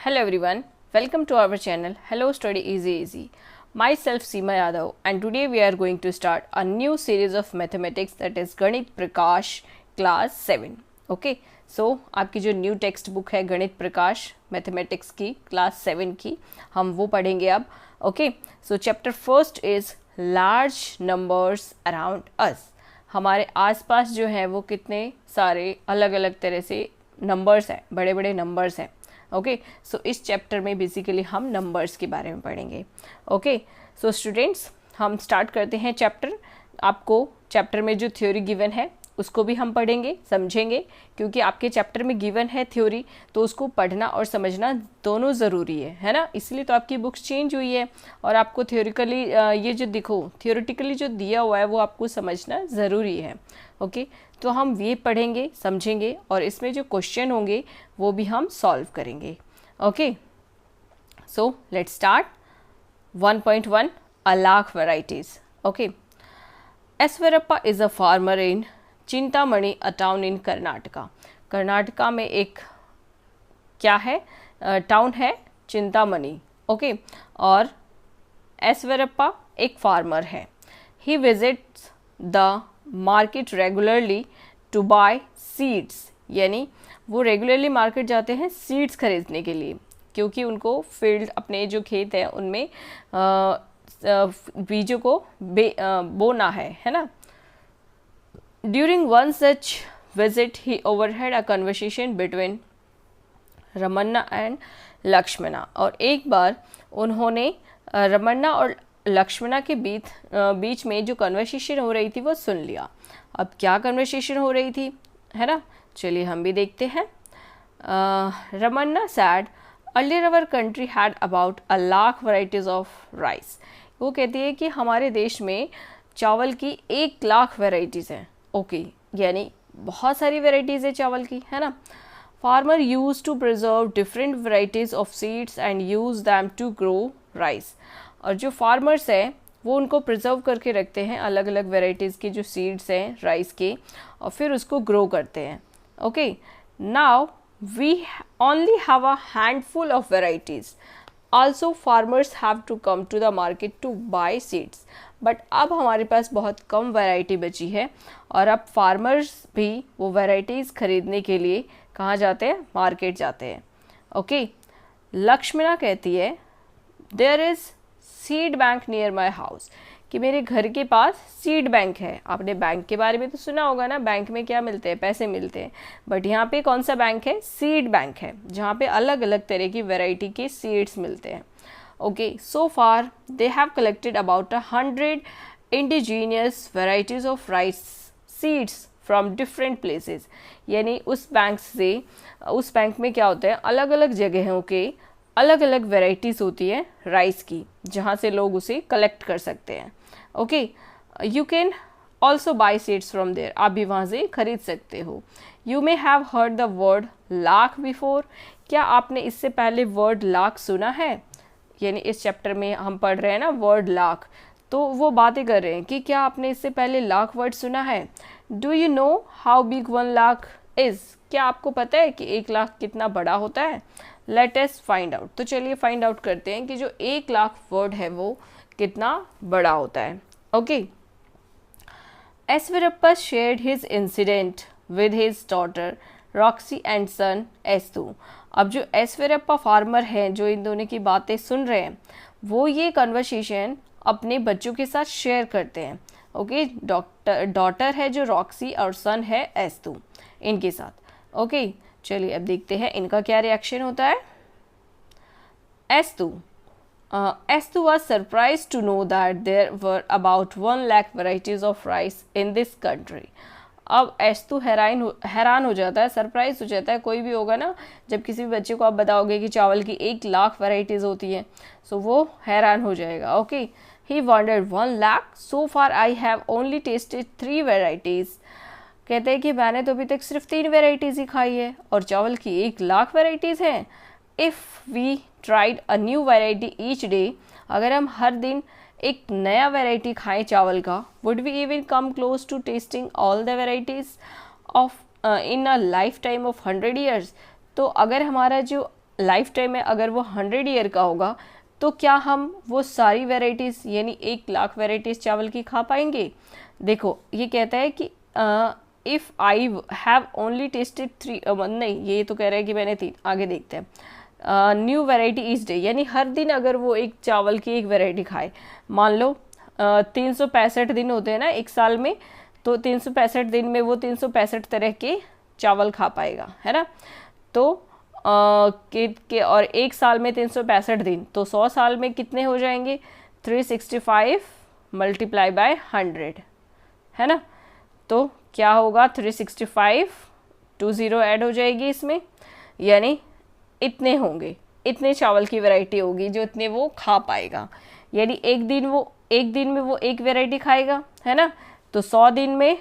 Hello everyone, welcome to our channel Hello Study Easy. Myself Seema Yadav and today we are going to start a new series of mathematics that is Ganit Prakash class 7. Okay, so आपकी जो new text book है गणित प्रकाश mathematics की class 7 की हम वो पढ़ेंगे अब. Okay, so chapter first is large numbers around us. हमारे आसपास जो है वो कितने सारे अलग अलग तरह से नंबर्स हैं, बड़े बड़े नंबर्स हैं. ओके, सो इस चैप्टर में बेसिकली हम नंबर्स के बारे में पढ़ेंगे. ओके, सो स्टूडेंट्स हम स्टार्ट करते हैं चैप्टर. आपको चैप्टर में जो थ्योरी गिवन है उसको भी हम पढ़ेंगे, समझेंगे, क्योंकि आपके चैप्टर में गिवन है थ्योरी तो उसको पढ़ना और समझना दोनों ज़रूरी है ना. इसलिए तो आपकी बुक्स चेंज हुई है और आपको थ्योरिकली ये जो देखो थ्योरेटिकली जो दिया हुआ है वो आपको समझना ज़रूरी है. ओके, तो हम ये पढ़ेंगे, समझेंगे और इसमें जो क्वेश्चन होंगे वो भी हम सॉल्व करेंगे. Okay, so let's start. 1.1 a lakh varieties. Okay, Esvarappa is a farmer in Chintamani a town in Karnataka. Karnataka में एक क्या है टाउन है चिंतामणि. ओके, और एसवरप्पा एक फार्मर है. He visits the market regularly to buy seeds, यानी वो रेगुलरली मार्केट जाते हैं सीड्स खरीदने के लिए, क्योंकि उनको फील्ड अपने जो खेत है उनमें बीजों को बोना है ना. During one such visit, he overheard a conversation between Ramanna and Lakshmana. और एक बार उन्होंने रमन्ना और लक्ष्मणा के बीच में जो कन्वर्सेशन हो रही थी वो सुन लिया. अब क्या कन्वर्सेशन हो रही थी है ना, चलिए हम भी देखते हैं. Ramanna said earlier our country had about a lakh varieties of rice. वो कहती है कि हमारे देश में चावल की 1 लाख वेराइटीज़ हैं. ओके, यानी बहुत सारी वेराइटीज़ है चावल की, है ना. Farmer use to preserve different varieties of seeds and use them to grow rice. और जो फार्मर्स हैं वो उनको प्रिजर्व करके रखते हैं, अलग अलग वेराइटीज़ के जो सीड्स हैं राइस के, और फिर उसको ग्रो करते हैं. Okay, now we only have a handful of varieties. Also farmers have to come to the market to buy seeds. But अब हमारे पास बहुत कम वैरायटी बची है और अब फार्मर्स भी वो वैराइटीज़ खरीदने के लिए कहाँ जाते हैं, मार्केट जाते हैं. ओके, लक्ष्मणा कहती है there is seed bank near my house, कि मेरे घर के पास सीड बैंक है. आपने बैंक के बारे में तो सुना होगा ना, बैंक में क्या मिलते हैं, पैसे मिलते हैं. बट यहाँ पे कौन सा बैंक है, सीड बैंक है, जहाँ पे अलग अलग तरह की वैरायटी के सीड्स मिलते हैं. Okay, so far they have collected about 100 indigenous varieties of rice seeds from different places. यानी उस बैंक में क्या होता है, अलग अलग जगहों के अलग अलग वेराइटीज़ होती है राइस की, जहाँ से लोग उसे कलेक्ट कर सकते हैं. Okay, you can also buy seeds from there. आप भी वहाँ से खरीद सकते हो. You may have heard the word lakh before. क्या आपने इससे पहले वर्ड लाख सुना है, यानी इस चैप्टर में हम पढ़ रहे हैं ना वर्ड लाख, तो वो बातें कर रहे हैं कि क्या आपने इससे पहले लाख वर्ड सुना है. Do you know how big 1 lakh is. क्या आपको पता है कि 1 लाख कितना बड़ा होता है. Let us find out. तो चलिए फाइंड आउट करते हैं कि जो 1 लाख वर्ड है वो कितना बड़ा होता है. Okay, Eswarappa shared his incident with his daughter Roxy and son Estu. अब जो एसवरप्पा फार्मर हैं जो इन दोनों की बातें सुन रहे हैं वो ये कन्वर्सेशन अपने बच्चों के साथ शेयर करते हैं. ओके, डॉटर है जो रॉक्सी और सन है एस्तू, इनके साथ. ओके, चलिए अब देखते हैं इनका क्या रिएक्शन होता है. Estu was surprise to know that there were about 1 lakh varieties of rice in this country. अब एस्तू हैरान हो जाता है, सरप्राइज हो जाता है. कोई भी होगा ना, जब किसी भी बच्चे को आप बताओगे कि चावल की 1 लाख वैरायटीज़ होती हैं, सो वो हैरान हो जाएगा. Okay, he wondered 1 lakh, so far I have only tested 3 varieties. कहते हैं कि मैंने तो अभी तक सिर्फ 3 वेराइटीज़ ही खाई है और चावल की 1 लाख वेराइटीज़ हैं. If we tried a new variety each day, अगर हम हर दिन एक नया वेराइटी खाएं चावल का, would we even come close to tasting all the varieties of in a life time of 100 years. तो अगर हमारा जो लाइफ टाइम में अगर वो 100 ईयर का होगा तो क्या हम वो सारी वेराइटीज़ यानी 1 लाख वेराइटीज़ चावल की खा पाएंगे? देखो ये कहता है कि if I have only tested 3 नहीं, ये तो कह रहा है कि मैंने 3, आगे देखते हैं। न्यू वेराइटी ईच डे, यानी हर दिन अगर वो एक चावल की एक वेराइटी खाए, मान लो 365 दिन होते हैं ना एक साल में, तो 365 दिन में वो 365 तरह के चावल खा पाएगा, है ना। तो और एक साल में 365 दिन, तो 100 साल में कितने हो जाएंगे? 365 मल्टीप्लाई बाय 100, है ना। तो क्या होगा? 365, 20 ऐड हो जाएगी इसमें, यानी इतने होंगे, इतने चावल की वैरायटी होगी जो इतने वो खा पाएगा। यानी एक दिन में वो एक वैरायटी खाएगा, है ना। तो 100 दिन में,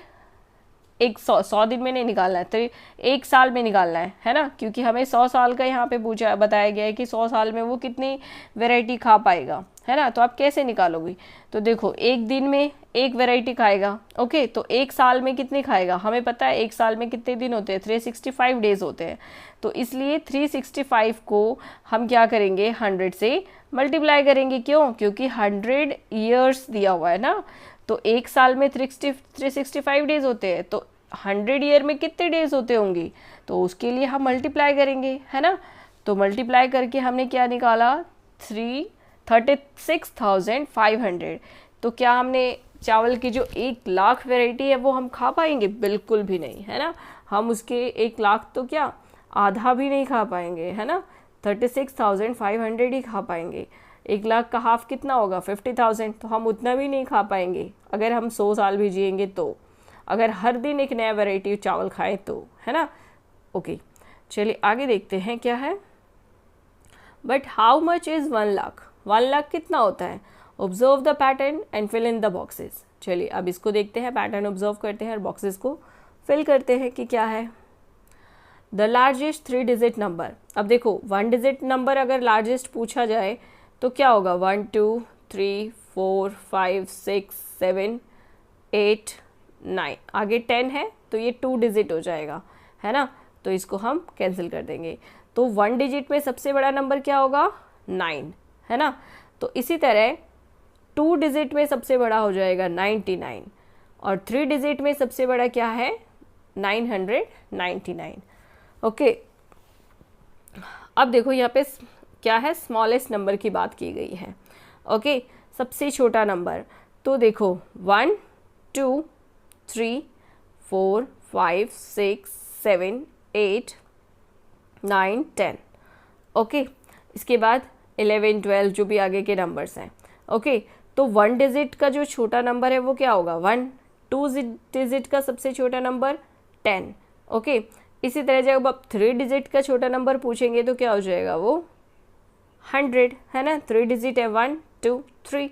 100 दिन में नहीं निकालना है, तो एक साल में निकालना है ना, क्योंकि हमें 100 साल का यहाँ पे बताया गया है कि 100 साल में वो कितनी वैरायटी खा पाएगा, है ना। तो आप कैसे निकालोगी? तो देखो एक दिन में एक वैरायटी खाएगा, ओके, तो एक साल में कितनी खाएगा? हमें पता है एक साल में कितने दिन होते हैं, 365 डेज होते हैं। तो इसलिए 365 को हम क्या करेंगे? 100 से मल्टीप्लाई करेंगे। क्यों? क्योंकि 100 ईयर्स दिया हुआ है ना, तो एक साल में 365 डेज होते हैं, तो 100 ईयर में कितने डेज होते होंगे? तो उसके लिए हम मल्टीप्लाई करेंगे, है ना। तो मल्टीप्लाई करके हमने क्या निकाला? 36,500। तो क्या हमने चावल की जो 1 लाख वैरायटी है वो हम खा पाएंगे? बिल्कुल भी नहीं, है ना। हम उसके 1 लाख तो क्या, आधा भी नहीं खा पाएंगे, है ना। 36,500 ही खा पाएंगे। 1 लाख का हाफ कितना होगा? 50,000। तो हम उतना भी नहीं खा पाएंगे अगर हम 100 साल भी जिएंगे, तो अगर हर दिन एक नया वैरायटी चावल खाएं तो, है ना। ओके, चलिए आगे देखते हैं क्या है। But how much is 1 lakh? 1 lakh कितना होता है? Observe the pattern and fill in the boxes. चलिए अब इसको देखते हैं, पैटर्न ऑब्जर्व करते हैं और बॉक्सेस को फिल करते हैं कि क्या है। The largest 3 digit number. अब देखो 1 डिजिट नंबर अगर लार्जेस्ट पूछा जाए तो क्या होगा? 1 2 3 4 5 6 7 8 9, आगे 10 है तो ये 2 डिजिट हो जाएगा, है ना। तो इसको हम कैंसिल कर देंगे। तो 1 डिजिट में सबसे बड़ा नंबर क्या होगा? 9, है ना। तो इसी तरह 2 डिजिट में सबसे बड़ा हो जाएगा 99, और 3 डिजिट में सबसे बड़ा क्या है? 999। ओके, अब देखो यहाँ पे क्या है? स्मॉलेस्ट नंबर की बात की गई है। ओके, सबसे छोटा नंबर। तो देखो 1 2 3 4 5 6 7 8 9 10। ओके, इसके बाद 11 12 जो भी आगे के नंबर्स हैं। ओके, तो 1 डिजिट का जो छोटा नंबर है वो क्या होगा? 1। 2 डिजिट का सबसे छोटा नंबर 10। ओके, इसी तरह जब आप 3 डिजिट का छोटा नंबर पूछेंगे तो क्या हो जाएगा? वो 100, है ना। 3 डिजिट है 1 2 3।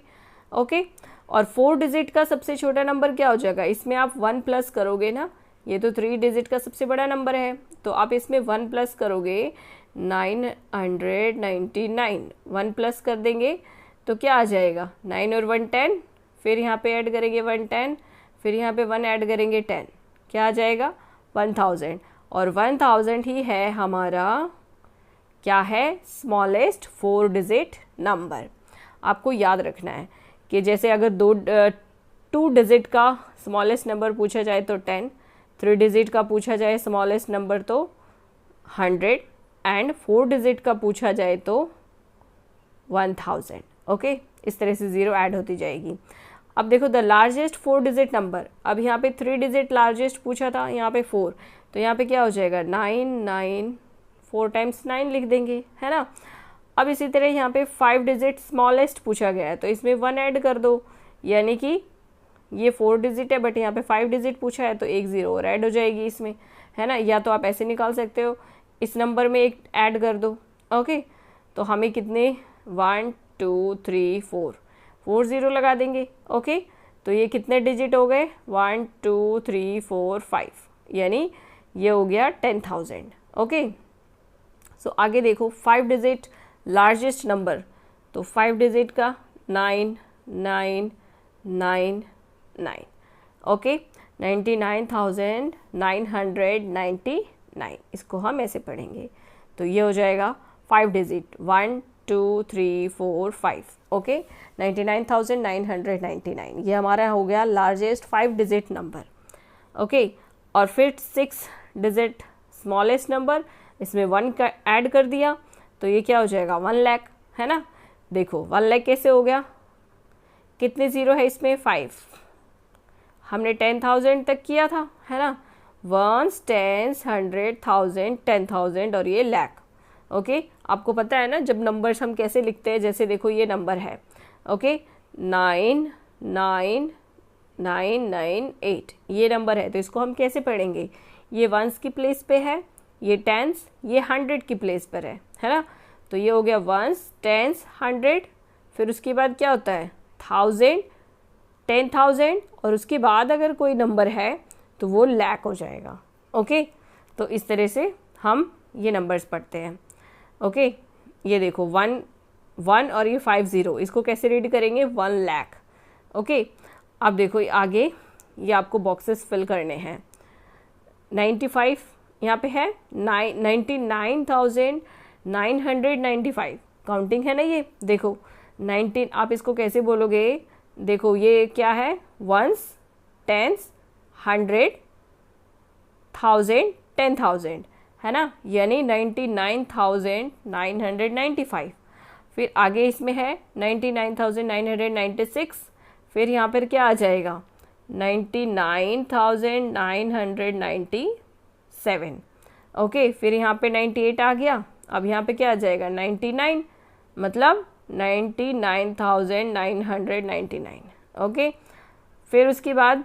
ओके, और 4 डिजिट का सबसे छोटा नंबर क्या हो जाएगा? इसमें आप 1 प्लस करोगे ना, ये तो 3 डिजिट का सबसे बड़ा नंबर है, तो आप इसमें 1 प्लस करोगे 999। 1 प्लस कर देंगे तो क्या आ जाएगा? 9 और 1 10, फिर यहाँ पे ऐड करेंगे 1 10, फिर यहाँ पे 1 ऐड करेंगे 10, क्या आ जाएगा? 1000। और 1000 ही है हमारा क्या है? Smallest 4 digit number. आपको याद रखना है कि जैसे अगर 2 डिजिट का स्मॉलेस्ट नंबर पूछा जाए तो 10, 3 डिजिट का पूछा जाए स्मॉलेस्ट नंबर तो 100, एंड 4 डिजिट का पूछा जाए तो 1000। ओके, इस तरह से 0 ऐड होती जाएगी। अब देखो द लार्जेस्ट 4 डिजिट नंबर। अब यहाँ पे 3 डिजिट लार्जेस्ट पूछा था, यहाँ पे 4, तो यहाँ पे क्या हो जाएगा? 9 9, 4 टाइम्स 9 लिख देंगे, है ना। अब इसी तरह यहाँ पे 5 डिजिट स्मॉलेस्ट पूछा गया है तो इसमें 1 ऐड कर दो, यानी कि ये 4 डिजिट है बट यहाँ पे 5 डिजिट पूछा है तो एक 0 और ऐड हो जाएगी इसमें, है ना। या तो आप ऐसे निकाल सकते हो, इस नंबर में एक ऐड कर दो। ओके, तो हमें कितने? 1 2 3 4 0 लगा देंगे। ओके, तो ये कितने डिजिट हो गए? 1 2 3 4 5, यानी ये हो गया 10,000। ओके, सो आगे देखो 5 डिजिट लार्जेस्ट नंबर, तो 5 डिजिट का 9 9 9 9। ओके, 99,999, इसको हम ऐसे पढ़ेंगे तो ये हो जाएगा 5 डिजिट 1 2 3 4 5, ओके 99,999 ये हमारा हो गया लार्जेस्ट 5 डिजिट नंबर, ओके। और फिर 6 डिजिट स्मॉलेस्ट नंबर, इसमें 1 का ऐड कर दिया तो ये क्या हो जाएगा 1 लाख, है ना। देखो 1 लाख कैसे हो गया, कितने ज़ीरो है इसमें 5, हमने 10,000 तक किया था, है ना, 1 10 100 1000 10,000 और ये लाख, ओके। आपको पता है ना जब नंबर्स हम कैसे लिखते हैं, जैसे देखो ये नंबर है, ओके 99998 ये नंबर है, तो इसको हम कैसे पढ़ेंगे, ये वंस की प्लेस पे है, ये टेंस, ये 100 की प्लेस पर है ना। तो ये हो गया वंस टेंस 100, फिर उसके बाद क्या होता है 1000 10,000 और उसके बाद अगर कोई नंबर है तो वो लाख हो जाएगा, ओके। तो इस तरह से हम ये नंबर्स पढ़ते हैं, ओके। ये देखो 1 1 और ये 5 0, इसको कैसे रीड करेंगे 1 लाख, ओके। अब देखो आगे ये आपको बॉक्सेस फिल करने हैं, 95 यहाँ पे है 99,995 काउंटिंग है ना, ये देखो 19, आप इसको कैसे बोलोगे, देखो ये क्या है वंस टेंस 100 1000 10,000, है ना, यानी 99,995। फिर आगे इसमें है 99,996, फिर यहाँ पर क्या आ जाएगा 99,997, ओके। फिर यहाँ पे 98 आ गया, अब यहाँ पे क्या आ जाएगा 99, मतलब 99,999, ओके। फिर उसके बाद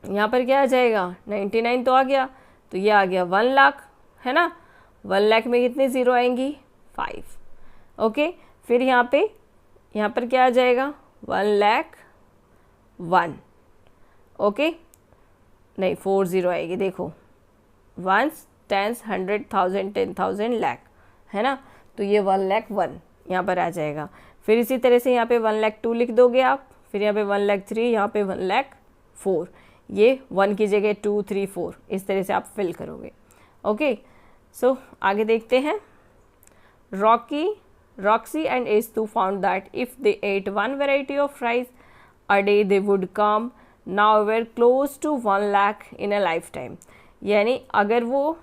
यहाँ पर क्या आ जाएगा 99 तो आ गया, तो ये आ गया 1 लाख, है ना, 1 लाख में कितने ज़ीरो आएंगी 5, ओके। फिर यहाँ पर क्या आ जाएगा 1 लाख 1, ओके, नहीं 4 ज़ीरो आएगी, देखो वंस टेंस 100 1000 10,000 लाख, है ना, तो ये 1 लाख 1 यहाँ पर आ जाएगा। फिर इसी तरह से यहाँ पे 1 लाख 2 लिख दोगे आप, फिर यहाँ पे 1 लाख 3, यहाँ पे 1 लाख 4, ये 1 की जगह 2 3 4 इस तरह से आप फिल करोगे, ओके। सो आगे देखते हैं, Roxy and Astu found that if they ate one variety of rice a day they would come nowhere close to 1 lakh in a lifetime। यानी अगर वो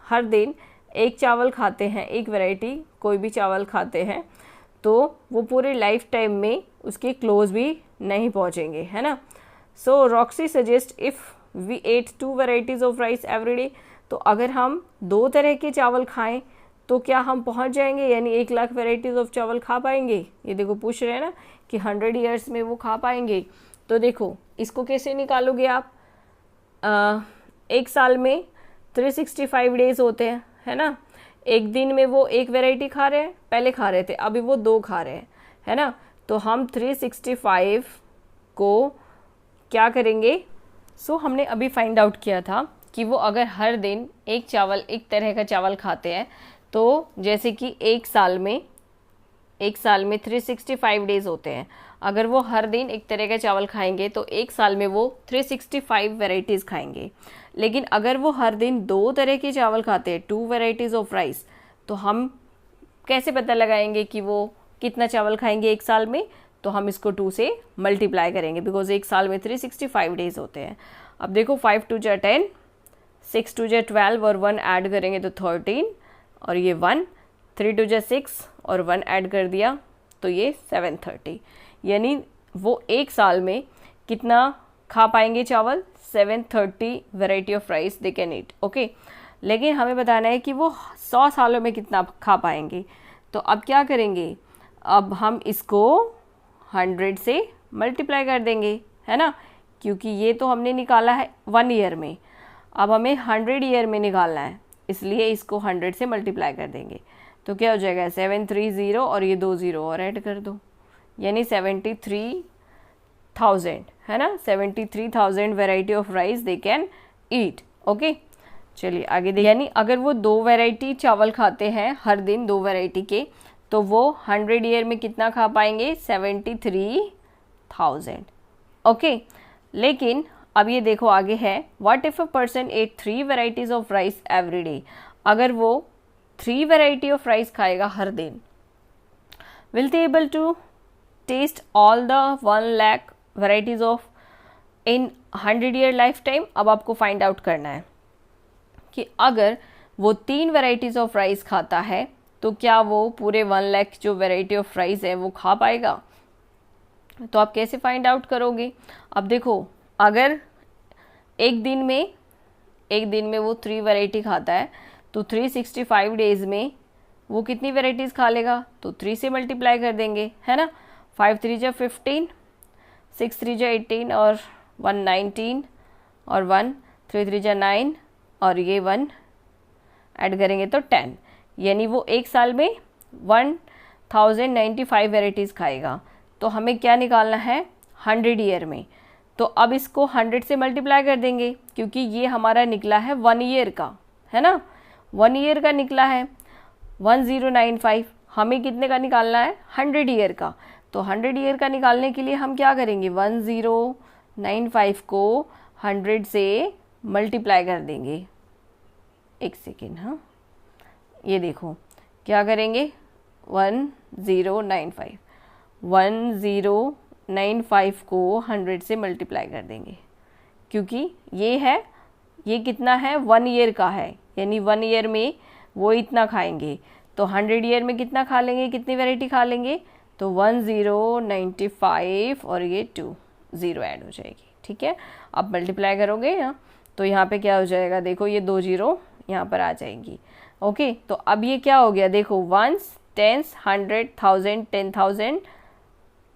हर दिन एक चावल खाते हैं, एक वैरायटी कोई भी चावल खाते हैं, तो वो पूरे लाइफ टाइम में उसके क्लोज भी नहीं पहुंचेंगे, है ना। So Roxy suggest if we ate 2 varieties of rice every day, तो अगर हम 2 तरह के चावल खाएं तो क्या हम पहुंच जाएंगे, यानी 1 लाख वेराइटीज़ ऑफ चावल खा पाएंगे। ये देखो पूछ रहे हैं ना कि 100 ईयर्स में वो खा पाएंगे, तो देखो इसको कैसे निकालोगे आप, एक साल में 365 डेज होते हैं, है ना। एक दिन में वो एक वैरायटी खा रहे हैं, पहले खा रहे थे, अभी वो 2 खा रहे हैं, है ना। तो हम 365 को क्या करेंगे, हमने अभी फाइंड आउट किया था कि वो अगर हर दिन एक तरह का चावल खाते हैं, तो जैसे कि एक साल में 365 डेज होते हैं, अगर वो हर दिन एक तरह का चावल खाएंगे तो एक साल में वो 365 वेराइटीज़ खाएंगे। लेकिन अगर वो हर दिन 2 तरह के चावल खाते हैं, 2 वेराइटीज़ ऑफ राइस, तो हम कैसे पता लगाएंगे कि वो कितना चावल खाएंगे एक साल में, तो हम इसको 2 से मल्टीप्लाई करेंगे, बिकॉज एक साल में 365 डेज होते हैं। अब देखो 5 2 जा 10, 6 2 जा 12 और 1 ऐड करेंगे तो 13 और ये 1, 3 2 जा 6 और 1 ऐड कर दिया तो ये 730, यानी वो एक साल में कितना खा पाएंगे चावल, 730 variety of rice they can eat, okay. लेकिन हमें बताना है कि वो 100 सालों में कितना खा पाएंगे। तो अब क्या करेंगे, अब हम इसको 100 से मल्टीप्लाई कर देंगे, है ना, क्योंकि ये तो हमने निकाला है 1 ईयर में, अब हमें 100 ईयर में निकालना है, इसलिए इसको 100 से मल्टीप्लाई कर देंगे। तो क्या हो जाएगा 730 और ये 2 0 और ऐड कर दो, यानी 73,000, है ना, 73,000 variety of rice they can eat, okay. चलिए आगे देखिए, यानी अगर वो 2 वैरायटी चावल खाते हैं हर दिन 2 वैरायटी के, तो वो 100 ईयर में कितना खा पाएंगे 73,000, ओके। लेकिन अब ये देखो आगे है, what if a person ate 3 varieties of rice every day, अगर वो 3 वैरायटी ऑफ राइस खाएगा हर दिन, will they able to taste all the 1 lakh varieties of in 100 year life time. अब आपको फाइंड आउट करना है कि अगर वो 3 वैराइटीज ऑफ राइस खाता है तो क्या वो पूरे 1 लाख जो वैरायटी ऑफ राइस है वो खा पाएगा। तो आप कैसे फाइंड आउट करोगे। अब देखो, अगर एक दिन में वो 3 वैरायटी खाता है तो 365 डेज में वो कितनी वैराइटीज़ खा लेगा, तो 3 से मल्टीप्लाई कर देंगे, है ना। 5 3 जा 15, 6 3 जा 18 और 1 19 और 1 3 3 जा 9 और ये 1 ऐड करेंगे तो 10, यानी वो एक साल में 1095 वैराइटीज़ खाएगा। तो हमें क्या निकालना है 100 ईयर में। तो अब इसको 100 से मल्टीप्लाई कर देंगे क्योंकि ये हमारा निकला है 1 ईयर का, है ना, 1 ईयर का निकला है 1095। हमें कितने का निकालना है 100 ईयर का। तो 100 ईयर का निकालने के लिए हम क्या करेंगे 1095 को 100 से मल्टीप्लाई कर देंगे। एक सेकेंड, हाँ, ये देखो क्या करेंगे 1095 को 100 से मल्टीप्लाई कर देंगे क्योंकि ये कितना है 1 ईयर का है, यानी 1 ईयर में वो इतना खाएंगे। तो 100 ईयर में कितना खा लेंगे, कितनी वैरायटी खा लेंगे, तो 1095 और ये 2 0 ऐड हो जाएगी। ठीक है, अब मल्टीप्लाई करोगे यहाँ तो यहाँ पे क्या हो जाएगा, देखो ये 2 0 यहाँ पर आ जाएंगी। ओके, तो अब ये क्या हो गया, देखो 1s 10s 100 1000 10,000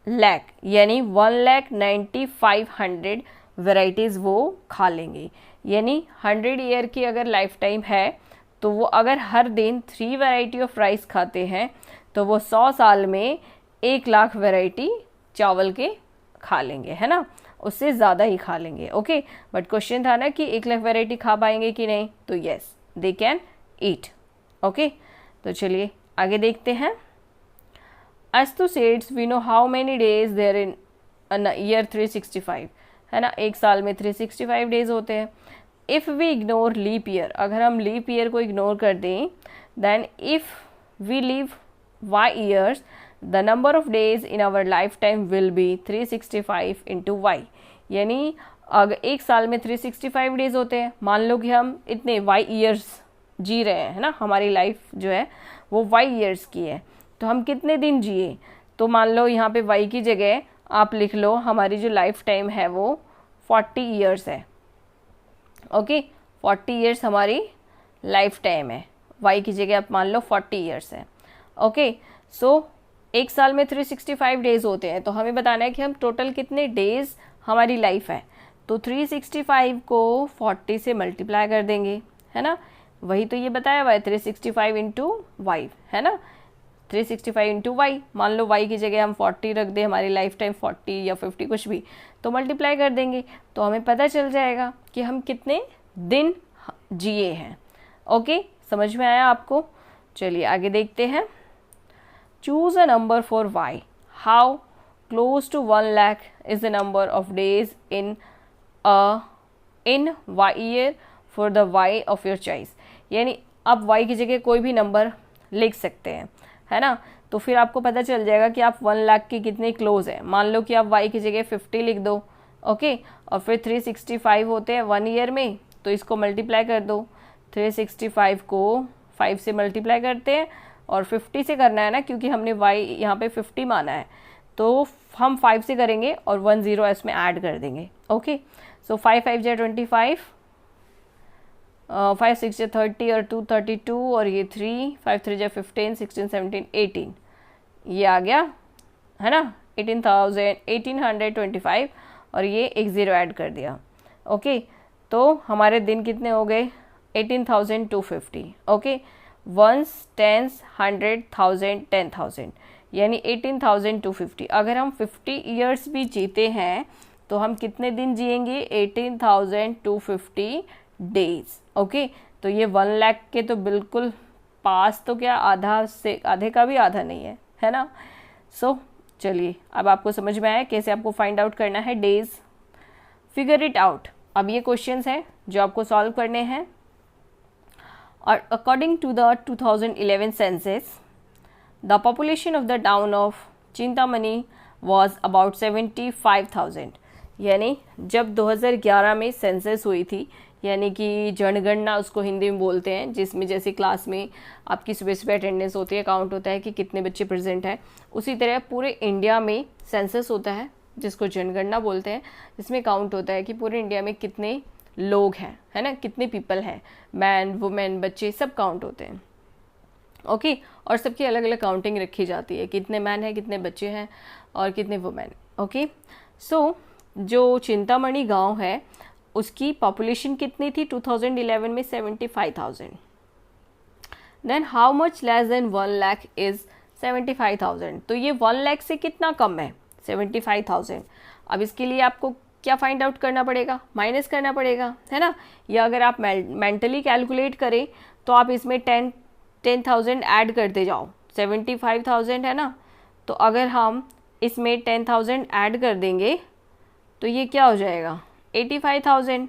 लाख, यानी 1,95,100 वैराइटीज़ वो खा लेंगे। यानी 100 ईयर की अगर लाइफ टाइम है तो वो अगर हर दिन 3 वैरायटी ऑफ राइस खाते हैं तो वो 100 साल में 1 लाख वैरायटी चावल के खा लेंगे, है ना, उससे ज़्यादा ही खा लेंगे। ओके, बट क्वेश्चन था ना कि 1 लाख वैरायटी खा पाएंगे कि नहीं, तो yes they can eat. Okay, तो चलिए आगे देखते हैं। As to states we know how many days there in a year 365, है ना, एक साल में 365 डेज होते हैं। If we ignore leap year, अगर हम लीप ईयर को इग्नोर कर दें, then if we leave y years the number of days in our life time will be 365 into y. यानी अगर एक साल में 365 डेज होते हैं, मान लो कि हम इतने वाई ईयर्स जी रहे हैं, है ना, हमारी लाइफ जो है वो वाई ईयर्स की है, तो हम कितने दिन जिए, तो मान लो यहाँ पे वाई की जगह आप लिख लो हमारी जो लाइफ टाइम है वो 40 ईयर्स है। ओके, 40 ईयर्स हमारी लाइफ टाइम है, वाई की जगह आप मान लो 40 ईयर्स है। ओके, सो एक साल में 365 डेज होते हैं, तो हमें बताना है कि हम टोटल कितने डेज हमारी लाइफ है। तो 365 को 40 से मल्टीप्लाई कर देंगे, है ना, वही तो ये बताया हुआ है 365 इंटू वाई, है ना, 365 इंटू वाई। मान लो वाई की जगह हम 40 रख दें, हमारी लाइफ टाइम 40 या 50 कुछ भी, तो मल्टीप्लाई कर देंगे तो हमें पता चल जाएगा कि हम कितने दिन जिए हैं। ओके, समझ में आया आपको। चलिए आगे देखते हैं। Choose a number for y, how close to 1 lakh is the number of days in y year for the y of your choice. यानी आप वाई की जगह कोई भी नंबर लिख सकते हैं, है ना, तो फिर आपको पता चल जाएगा कि आप 1 लाख के कितने क्लोज हैं। मान लो कि आप वाई की जगह 50 लिख दो, ओके, और फिर 365 होते हैं 1 ईयर में, तो इसको मल्टीप्लाई कर दो। 365 को 5 से मल्टीप्लाई करते हैं और 50 से करना है ना, क्योंकि हमने वाई यहाँ पे 50 माना है, तो हम 5 से करेंगे और 1 0 इसमें ऐड कर देंगे। ओके, सो 5 5 जा 25, 5 6 जा 30 और 2 32 और ये 3 5 3 जा 15 16 17 18, ये आ गया, है ना, 1825 और ये एक ज़ीरो ऐड कर दिया। ओके, तो हमारे दिन कितने हो गए 18,250। ओके, 1s 10s 100 1000 10,000, यानी 18,250। अगर हम 50 ईयर्स भी जीते हैं तो हम कितने दिन जिएंगे 18,250 डेज। ओके, तो ये 1 लाख के तो बिल्कुल पास, तो क्या आधा से आधे का भी आधा नहीं है, है ना। सो चलिए अब आपको समझ में आया कैसे आपको फाइंड आउट करना है डेज। Figure it out. अब ये क्वेश्चंस हैं जो आपको सॉल्व करने हैं। और according to the 2011 census the population of the town of Chintamani was about 75,000। यानी जब 2011 में सेंसस हुई थी, यानी कि जनगणना उसको हिंदी में बोलते हैं, जिसमें जैसे क्लास में आपकी सुबह सुबह अटेंडेंस होती है, काउंट होता है कि कितने बच्चे प्रेजेंट हैं, उसी तरह पूरे इंडिया में सेंसस होता है जिसको जनगणना बोलते हैं, जिसमें काउंट होता है कि पूरे इंडिया में कितने लोग हैं, है ना, कितने पीपल हैं, मैन वुमेन बच्चे सब काउंट होते हैं। ओके और सबकी अलग अलग काउंटिंग रखी जाती है, कितने मैन हैं, कितने बच्चे हैं और कितने वुमेन। ओके सो जो चिंतामणि गांव है उसकी पॉपुलेशन कितनी थी 2011 में? 75,000। Then how much less than 1 lakh is 75,000। तो ये 1 लाख से कितना कम है? 75,000। अब इसके लिए आपको क्या फाइंड आउट करना पड़ेगा? माइनस करना पड़ेगा, है ना। या अगर आप मेंटली कैलकुलेट करें तो आप इसमें 10,000 ऐड करते जाओ। 75,000 है ना, तो अगर हम इसमें 10,000 ऐड कर देंगे तो ये क्या हो जाएगा? 85,000।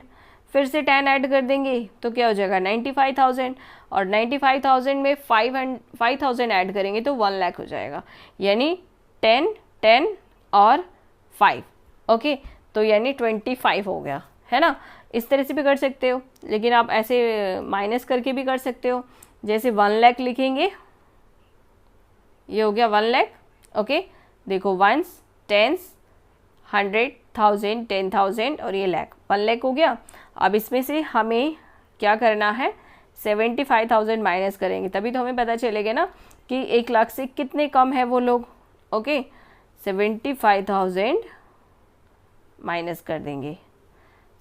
फिर से 10 ऐड कर देंगे तो क्या हो जाएगा? 95,000। और 95,000 में 5,000 ऐड करेंगे तो 1 लाख हो जाएगा। यानी 10, 10 और 5। ओके तो यानी 25 हो गया, है ना। इस तरह से भी कर सकते हो, लेकिन आप ऐसे माइनस करके भी कर सकते हो। जैसे 1 लाख लिखेंगे, ये हो गया 1 लाख। ओके देखो 1s, 10s, 100, 1000, 10,000 और ये लाख, 1 लाख हो गया। अब इसमें से हमें क्या करना है? 75,000 माइनस करेंगे, तभी तो हमें पता चलेगा ना कि 1 लाख से कितने कम है वो लोग। ओके 75,000 माइनस कर देंगे।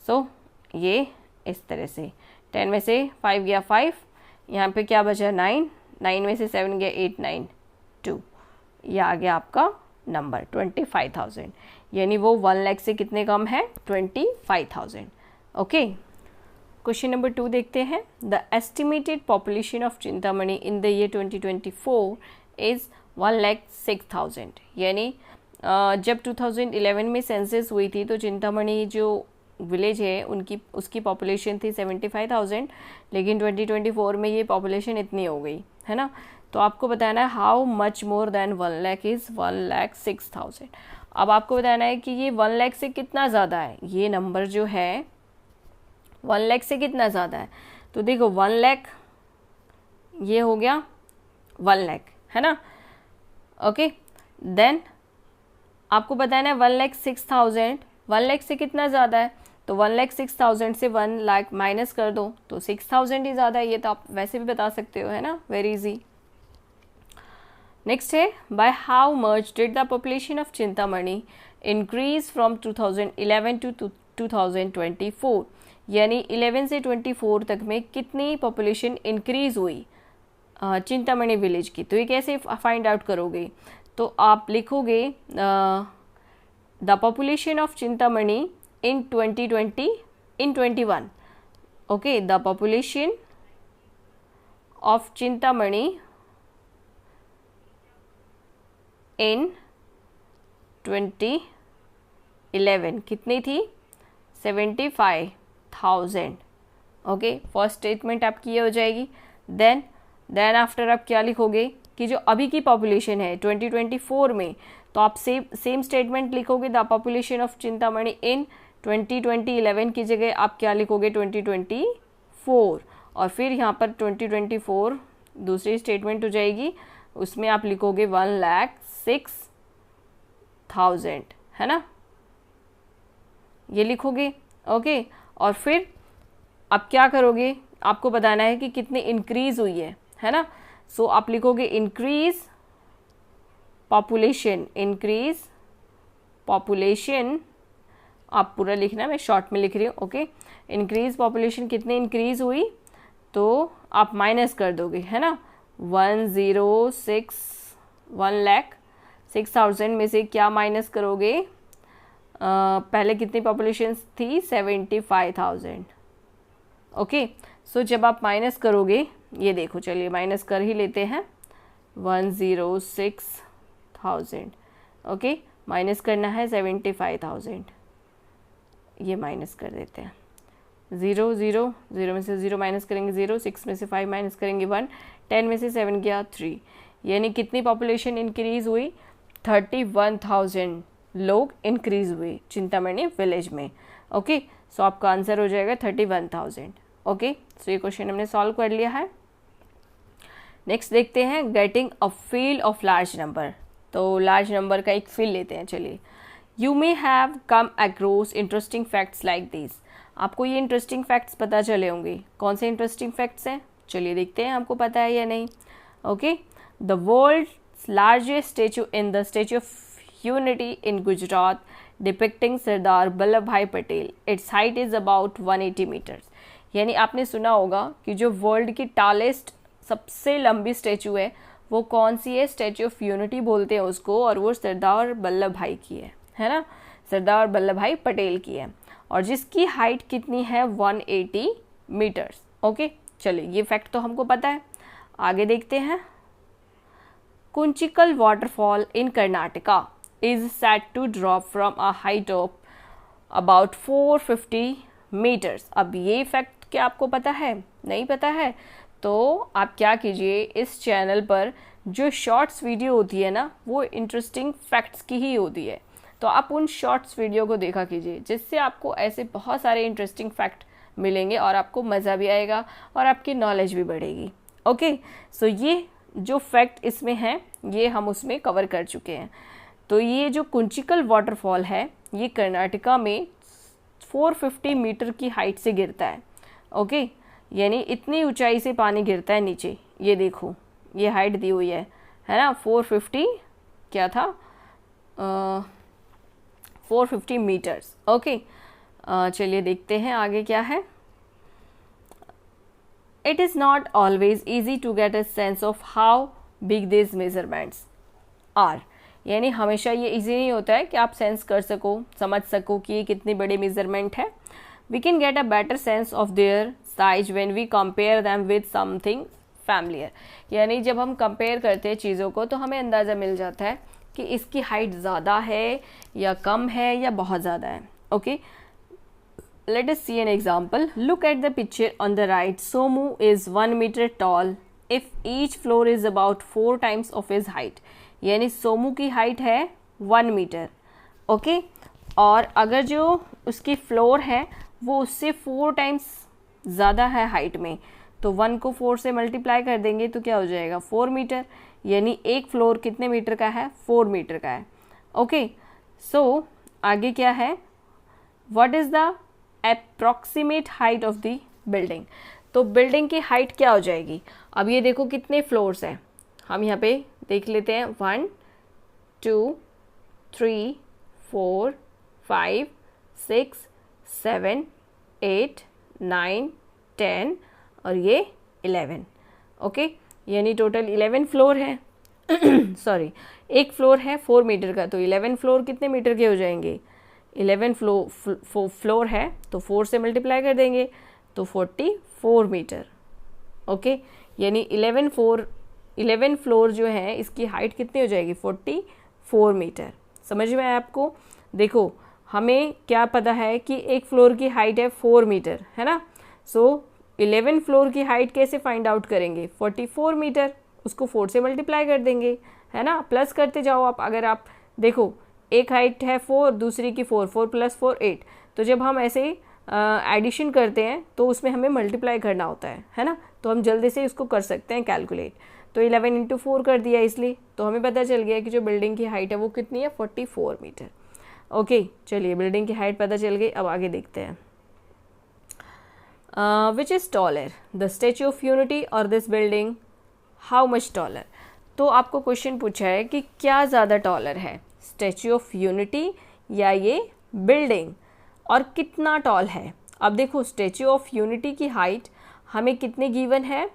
सो ये इस तरह से 10 में से 5 गया 5, यहाँ पे क्या बचा 9, 9 में से 7 गया 8, 9, 2, ये आ गया आपका नंबर 25,000। यानी वो 1 लाख से कितने कम है? 25,000। ओके क्वेश्चन नंबर 2 देखते हैं। The estimated population of Chintamani in the year 2024 is 1,06,000। यानी जब 2011 में सेंसस हुई थी तो चिंतामणि जो विलेज है उसकी पॉपुलेशन थी 75,000, लेकिन 2024 में ये पॉपुलेशन इतनी हो गई, है ना। तो आपको बताना है how much more than 1 lakh is 1,06,000। अब आपको बताना है कि ये 1 लाख से कितना ज़्यादा है। ये नंबर जो है 1 लाख से कितना ज़्यादा है, तो देखो 1 लाख ये हो गया 1 लाख, है ना। ओके देन आपको बताना है 1,06,000, 1 लाख से कितना ज़्यादा है, तो 1,06,000 से 1 लाख माइनस कर दो तो 6,000 ही ज़्यादा है। ये तो आप वैसे भी बता सकते हो, है ना, वेरी इजी। नेक्स्ट है by how much did the population of Chintamani increase from 2011 to 2024। यानी 11 से 24 तक में कितनी पॉपुलेशन इंक्रीज हुई चिंतामणि विलेज की। तो ये कैसे फाइंड आउट करोगे? तो आप लिखोगे the population of Chintamani in 2020 in 21। okay the population of Chintamani in 2011 कितनी थी? 75,000। ओके फर्स्ट स्टेटमेंट आपकी ये हो जाएगी। देन आफ्टर आप क्या लिखोगे कि जो अभी की पॉपुलेशन है 2024 में, तो आप सेम स्टेटमेंट लिखोगे द पॉपुलेशन ऑफ चिंतामणि इन 2011 की जगह आप क्या लिखोगे 2024, और फिर यहाँ पर 2024 दूसरी स्टेटमेंट हो जाएगी, उसमें आप लिखोगे 1,06,000, है ना, ये लिखोगे। ओके और फिर आप क्या करोगे? आपको बताना है कि कितनी इंक्रीज हुई है ना। सो आप लिखोगे इंक्रीज पॉपुलेशन, आप पूरा लिखना, मैं शॉर्ट में लिख रही हूँ। ओके इंक्रीज पॉपुलेशन कितनी इंक्रीज हुई, तो आप माइनस कर दोगे, है ना। 1,06,000 में से क्या माइनस करोगे? पहले कितनी पॉपुलेशन थी? 75,000। ओके सो जब आप माइनस करोगे, ये देखो, चलिए माइनस कर ही लेते हैं, 1,06,000। ओके माइनस करना है 75,000, ये माइनस कर देते हैं। 0 0, 0 में से 0 माइनस करेंगे 0, 6 में से 5 माइनस करेंगे 1, 10 में से 7 गया 3, यानी कितनी पॉपुलेशन इंक्रीज़ हुई? 31,000 लोग इंक्रीज़ हुए चिंतामणि विलेज में। ओके, सो आपका आंसर हो जाएगा 31,000। ओके, सो ये क्वेश्चन हमने सॉल्व कर लिया है। नेक्स्ट देखते हैं getting a field of large number. तो लार्ज नंबर का एक फील्ड लेते हैं। चलिए, you may have come across interesting facts like this. आपको ये इंटरेस्टिंग फैक्ट्स पता चले होंगे। कौन से इंटरेस्टिंग फैक्ट्स हैं? चलिए देखते हैं आपको पता है या नहीं। Okay, the world's largest statue in the statue of unity in Gujarat depicting Sardar Vallabh Bhai Patel, its height is about 180 metres. यानी आपने सुना होगा कि जो वर्ल्ड की टालेस्ट सबसे लंबी स्टेचू है वो कौन सी है? स्टैचू ऑफ यूनिटी बोलते हैं उसको, और वो सरदार वल्लभ भाई की है ना, सरदार वल्लभ भाई पटेल की है, और जिसकी हाइट कितनी है? 180 मीटर्स। ओके, चलिए ये फैक्ट तो हमको पता है। आगे देखते हैं। Kunchikal waterfall in Karnataka is set to drop from a height of about 450 meters. अब ये फैक्ट क्या आपको पता है? नहीं पता है? तो आप क्या कीजिए, इस चैनल पर जो शॉर्ट्स वीडियो होती है ना, वो इंटरेस्टिंग फैक्ट्स की ही होती है, तो आप उन शॉर्ट्स वीडियो को देखा कीजिए, जिससे आपको ऐसे बहुत सारे इंटरेस्टिंग फैक्ट मिलेंगे और आपको मज़ा भी आएगा और आपकी नॉलेज भी बढ़ेगी। ओके, सो ये जो फैक्ट इसमें हैं ये हम उसमें कवर कर चुके हैं। तो ये जो कुंचिकल वाटरफॉल है ये कर्नाटका में 450 मीटर की हाइट से गिरता है। ओके, यानी इतनी ऊंचाई से पानी गिरता है नीचे। ये देखो, ये हाइट दी हुई है ना, 450 क्या था? 450 मीटर्स। ओके, चलिए देखते हैं आगे क्या है। It is not always easy to get a sense of how big this measurements are. यानी हमेशा ये इजी नहीं होता है कि आप सेंस कर सको, समझ सको कि ये कितनी बड़ी मेजरमेंट है। We can get a better sense of their size when we compare them with something familiar. यानी जब हम कंपेयर करते हैं चीज़ों को तो हमें अंदाज़ा मिल जाता है कि इसकी हाइट ज़्यादा है या कम है या बहुत ज़्यादा है। Okay, let us see an example. Look at the picture on the right. Somu is 1 meter tall if each floor is about 4 times of his height. यानी सोमू की हाइट है 1 मीटर। ओके, और अगर जो उसकी फ्लोर है वो उससे 4 टाइम्स ज़्यादा है हाइट में, तो 1 को 4 से मल्टीप्लाई कर देंगे तो क्या हो जाएगा? 4 मीटर। यानी एक फ्लोर कितने मीटर का है? 4 मीटर का है। ओके, सो आगे क्या है? What is the approximate height of the building. तो बिल्डिंग की हाइट क्या हो जाएगी? अब ये देखो कितने फ्लोर्स हैं, हम यहाँ पे देख लेते हैं। 1 2 3 4 5 6 7 8 9 10 और ये 11। ओके, यानी टोटल 11 फ्लोर है। सॉरी, एक फ्लोर है 4 मीटर का, तो 11 फ्लोर कितने मीटर के हो जाएंगे? 11 फ्लोर है तो 4 से मल्टीप्लाई कर देंगे तो 44 मीटर। ओके, यानी 11 फ्लोर जो है इसकी हाइट कितनी हो जाएगी? 44 मीटर। समझ में आया आपको? देखो, हमें क्या पता है कि एक फ्लोर की हाइट है 4 मीटर, है ना। सो 11 फ्लोर की हाइट कैसे फाइंड आउट करेंगे? 44 मीटर, उसको 4 से मल्टीप्लाई कर देंगे, है ना। प्लस करते जाओ आप। अगर आप देखो, एक हाइट है 4, दूसरी की 4, 4 + 4 8, तो जब हम ऐसे एडिशन करते हैं तो उसमें हमें मल्टीप्लाई करना होता है ना। तो हम जल्दी से इसको कर सकते हैं कैलकुलेट। तो 11 × 4 कर दिया इसलिए, तो हमें पता चल गया कि जो बिल्डिंग की हाइट है वो कितनी है? 44 मीटर। ओके, चलिए बिल्डिंग की हाइट पता चल गई। अब आगे देखते हैं। Which is taller, the statue of unity और this building? How much taller? तो आपको क्वेश्चन पूछा है कि क्या ज़्यादा टॉलर है, स्टैच्यू ऑफ यूनिटी या ये बिल्डिंग, और कितना टॉल है? अब देखो, स्टैच्यू ऑफ यूनिटी की हाइट हमें कितने गिवन है?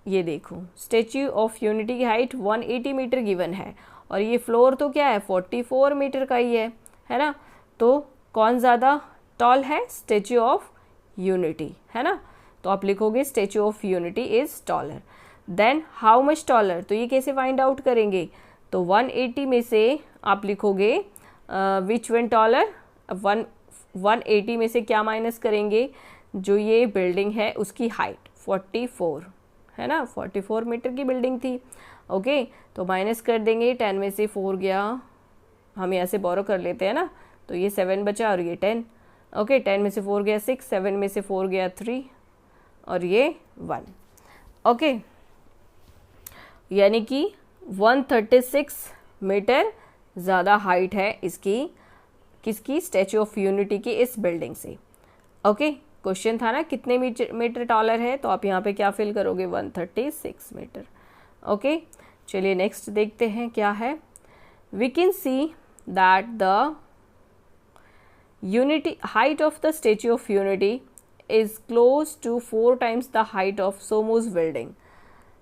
ये देखो, स्टैच्यू ऑफ यूनिटी की हाइट 180 मीटर गिवन है, और ये फ्लोर तो क्या है? 44 मीटर का ही है ना। तो कौन ज़्यादा टॉल है? स्टैच्यू ऑफ यूनिटी, है ना। तो आप लिखोगे Statue of Unity is taller. Then how much taller? तो ये कैसे फाइंड आउट करेंगे? तो 180 में से आप लिखोगे विच वन टॉलर। 180 में से क्या माइनस करेंगे? जो ये बिल्डिंग है उसकी हाइट 44 है ना, 44 मीटर की बिल्डिंग थी। ओके, तो माइनस कर देंगे, 10 में से 4 गया, हम यहाँ से बोरो कर लेते हैं ना, तो ये 7 बचा और ये 10। ओके, 10 में से 4 गया 6, 7 में से 4 गया 3 और ये 1। ओके, यानी कि 136 मीटर ज़्यादा हाइट है इसकी, किसकी, स्टैचू ऑफ यूनिटी की इस बिल्डिंग से। ओके, क्वेश्चन था ना कितने मीटर टॉलर है, तो आप यहाँ पे क्या फिल करोगे, 136 मीटर। ओके, चलिए नेक्स्ट देखते हैं क्या है। We can see that the unity height of the statue of unity is close to 4 times the height of Somo's building.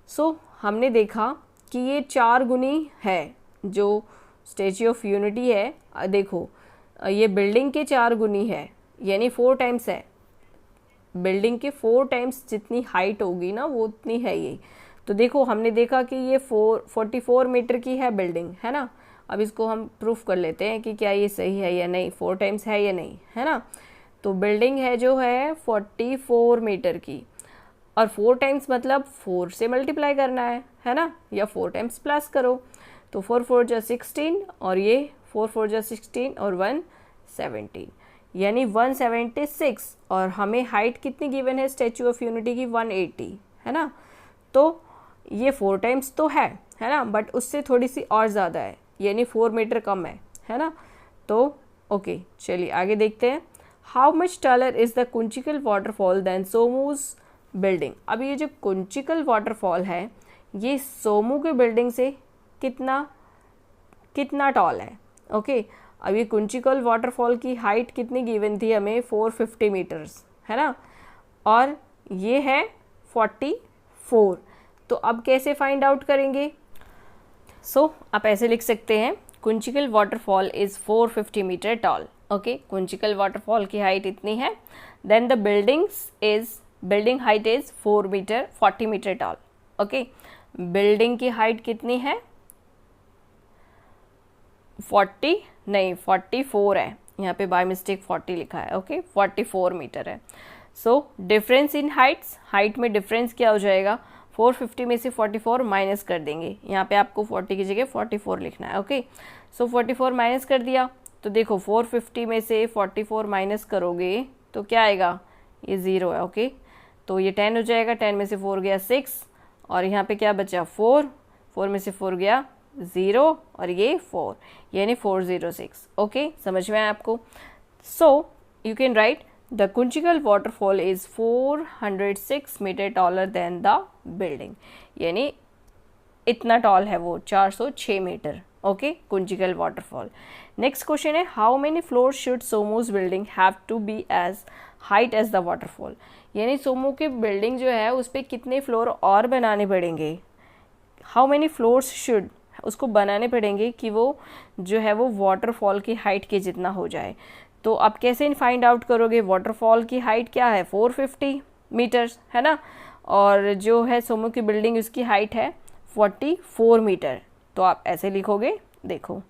सो हमने देखा कि ये 4 गुनी है जो स्टैचू ऑफ यूनिटी है, देखो ये बिल्डिंग के 4 गुनी है, यानी 4 times है, बिल्डिंग के 4 times जितनी हाइट होगी ना वो उतनी है ये। तो देखो हमने देखा कि ये 44 मीटर की है बिल्डिंग, है ना। अब इसको हम प्रूफ कर लेते हैं कि क्या ये सही है या नहीं, 4 times है या नहीं, है ना। तो बिल्डिंग है जो है 44 मीटर की, और 4 times मतलब 4 से मल्टीप्लाई करना है ना, या 4 times प्लस करो, तो 4 4 जा 16 और ये 4 4 जा 16 और 1 17, यानी 176। और हमें हाइट कितनी गिवन है स्टैचू ऑफ यूनिटी की, 180, है ना। तो ये 4 times तो है ना, बट उससे थोड़ी सी और ज़्यादा है, यानी 4 मीटर कम है ना। तो ओके, चलिए आगे देखते हैं। How much taller is the Kunchikal waterfall than Somo's building. अब ये जो कुंचिकल वाटरफॉल है ये सोमू के बिल्डिंग से कितना टॉल है। ओके, अब ये कुंचिकल वाटरफॉल की हाइट कितनी गिवन थी हमें, 450 मीटर्स, है ना, और ये है 44। तो अब कैसे फाइंड आउट करेंगे। सो आप ऐसे लिख सकते हैं, Kunchikal waterfall is 450 meter tall. Okay, Kunchikal waterfall की हाइट इतनी है, then the building height is 40 meter tall. Okay, building की हाइट कितनी है, 44 है, यहाँ पे बाय मिस्टेक 40 लिखा है। ओके, 44 मीटर है। सो डिफरेंस इन हाइट में डिफरेंस क्या हो जाएगा, 450 में से 44 माइनस कर देंगे, यहाँ पे आपको 40 की जगह 44 लिखना है। ओके, सो 44 माइनस कर दिया, तो देखो 450 में से 44 माइनस करोगे तो क्या आएगा, ये 0 है। ओके, तो ये 10 हो जाएगा, 10 में से 4 गया 6 और यहाँ पे क्या बचा 4 में से 4 गया 0 और ये 4, यानी 406। ओके, समझ में आया आपको। So you can write the Kunchikal waterfall is 406 metre taller than the building, यानी इतना टॉल है वो, 406 metre. Okay, Kunchikal waterfall. Next question है, how many floors should Somo's building have to be as height as the waterfall, यानी Somo की building जो है उस पर कितने फ्लोर और बनाने पड़ेंगे, हाउ मेनी फ्लोर्स शुड, उसको बनाने पड़ेंगे कि वो जो है वो वाटरफॉल की हाइट के जितना हो जाए। तो आप कैसे फाइंड आउट करोगे, वाटरफॉल की हाइट क्या है 450 मीटर्स, है ना, और जो है सोमो की बिल्डिंग उसकी हाइट है 44 मीटर। तो आप ऐसे लिखोगे, देखो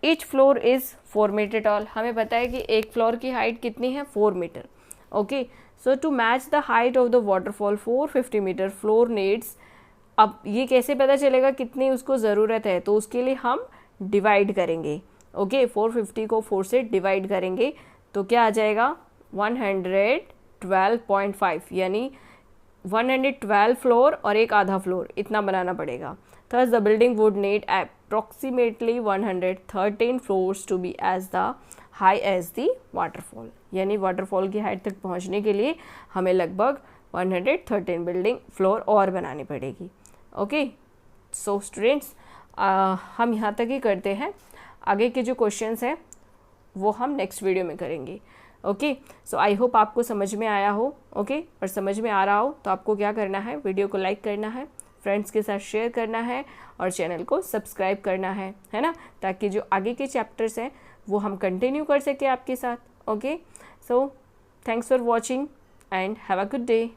each floor is 4 meter tall, हमें पता है कि एक फ्लोर की हाइट कितनी है 4 meter. Okay, so to match the height of the waterfall 450 meter floor needs, अब ये कैसे पता चलेगा कितनी उसको ज़रूरत है, तो उसके लिए हम डिवाइड करेंगे। ओके, 450 को 4 से डिवाइड करेंगे तो क्या आ जाएगा 112.5, यानी 112 फ्लोर और एक आधा फ्लोर इतना बनाना पड़ेगा। Thus the building would need approximately 113 floors to be as high as the the waterfall, यानी वाटरफॉल की हाइट तक पहुंचने के लिए हमें लगभग 113 बिल्डिंग फ्लोर और बनानी पड़ेगी। ओके, सो स्टूडेंट्स हम यहाँ तक ही करते हैं, आगे के जो क्वेश्चंस हैं वो हम नेक्स्ट वीडियो में करेंगे। ओके, सो आई होप आपको समझ में आया हो। ओके, और समझ में आ रहा हो तो आपको क्या करना है, वीडियो को लाइक करना है, फ्रेंड्स के साथ शेयर करना है और चैनल को सब्सक्राइब करना है ना, ताकि जो आगे के चैप्टर्स हैं वो हम कंटिन्यू कर सकें आपके साथ। Okay, so thanks for watching and have a good day.